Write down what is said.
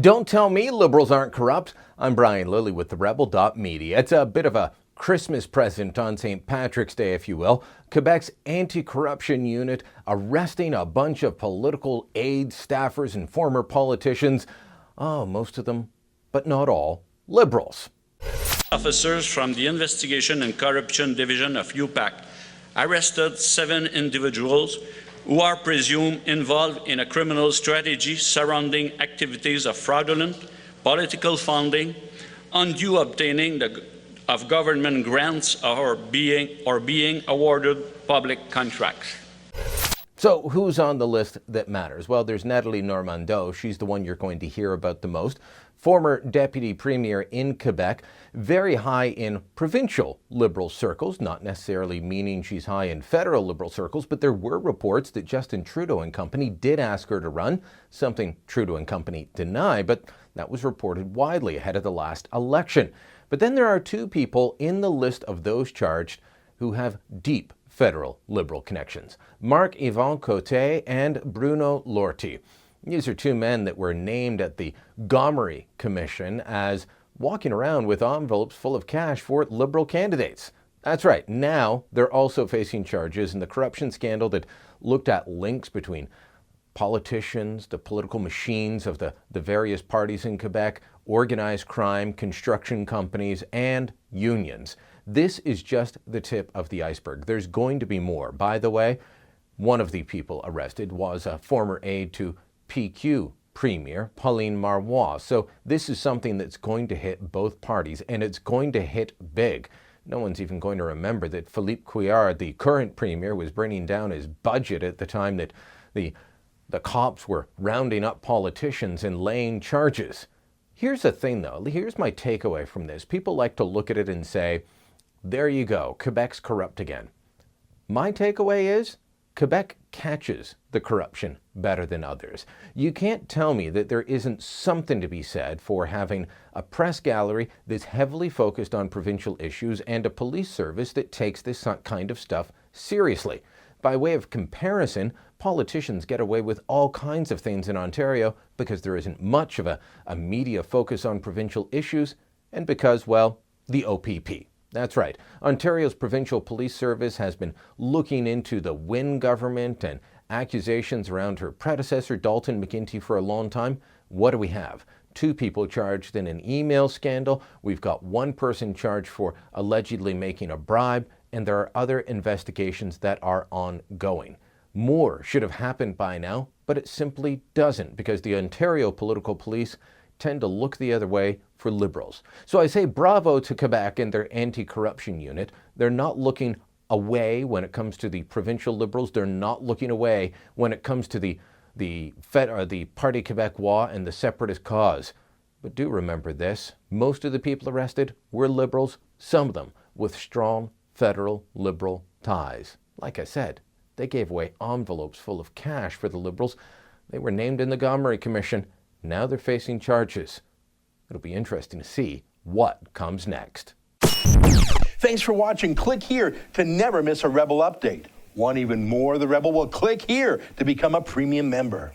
Don't tell me Liberals aren't corrupt. I'm Brian Lilly with the Rebel.media. It's a bit of a Christmas present on St. Patrick's Day, if you will. Quebec's anti-corruption unit arresting a bunch of political aid staffers and former politicians. Oh, most of them, but not all, Liberals. Officers from the Investigation and Corruption Division of UPAC arrested 7 individuals who are presumed involved in a criminal strategy surrounding activities of fraudulent political funding, undue obtaining of government grants, or being awarded public contracts. So who's on the list that matters? Well, there's Nathalie Normando. She's the one you're going to hear about the most. Former deputy premier in Quebec, very high in provincial Liberal circles, not necessarily meaning she's high in federal Liberal circles, but there were reports that Justin Trudeau and company did ask her to run, something Trudeau and company deny, but that was reported widely ahead of the last election. But then there are 2 people in the list of those charged who have deep federal Liberal connections. Marc-Yvan Côté and Bruno Lortie. These are 2 men that were named at the Gomery Commission as walking around with envelopes full of cash for Liberal candidates. That's right, now they're also facing charges in the corruption scandal that looked at links between politicians, the political machines of the various parties in Quebec, organized crime, construction companies, and unions. This is just the tip of the iceberg. There's going to be more. By the way, one of the people arrested was a former aide to PQ Premier Pauline Marois. So this is something that's going to hit both parties, and it's going to hit big. No one's even going to remember that Philippe Couillard, the current premier, was bringing down his budget at the time that the cops were rounding up politicians and laying charges. Here's the thing, though. Here's my takeaway from this. People like to look at it and say, there you go, Quebec's corrupt again. My takeaway is Quebec catches the corruption better than others. You can't tell me that there isn't something to be said for having a press gallery that's heavily focused on provincial issues and a police service that takes this kind of stuff seriously. By way of comparison, politicians get away with all kinds of things in Ontario because there isn't much of a media focus on provincial issues and because, well, the OPP. That's right. Ontario's Provincial Police Service has been looking into the Wynne government and accusations around her predecessor, Dalton McGuinty, for a long time. What do we have? 2 people charged in an email scandal. We've got 1 person charged for allegedly making a bribe, and there are other investigations that are ongoing. More should have happened by now, but it simply doesn't because the Ontario political police tend to look the other way for Liberals. So I say bravo to Quebec and their anti-corruption unit. They're not looking away when it comes to the provincial Liberals. They're not looking away when it comes to the Parti Québécois and the separatist cause. But do remember this, most of the people arrested were Liberals, some of them with strong federal Liberal ties. Like I said, they gave away envelopes full of cash for the Liberals. They were named in the Gomery Commission. Now they're facing charges. It'll be interesting to see what comes next. Thanks for watching. Click here to never miss a Rebel update. Want even more of the Rebel? Well, click here to become a premium member.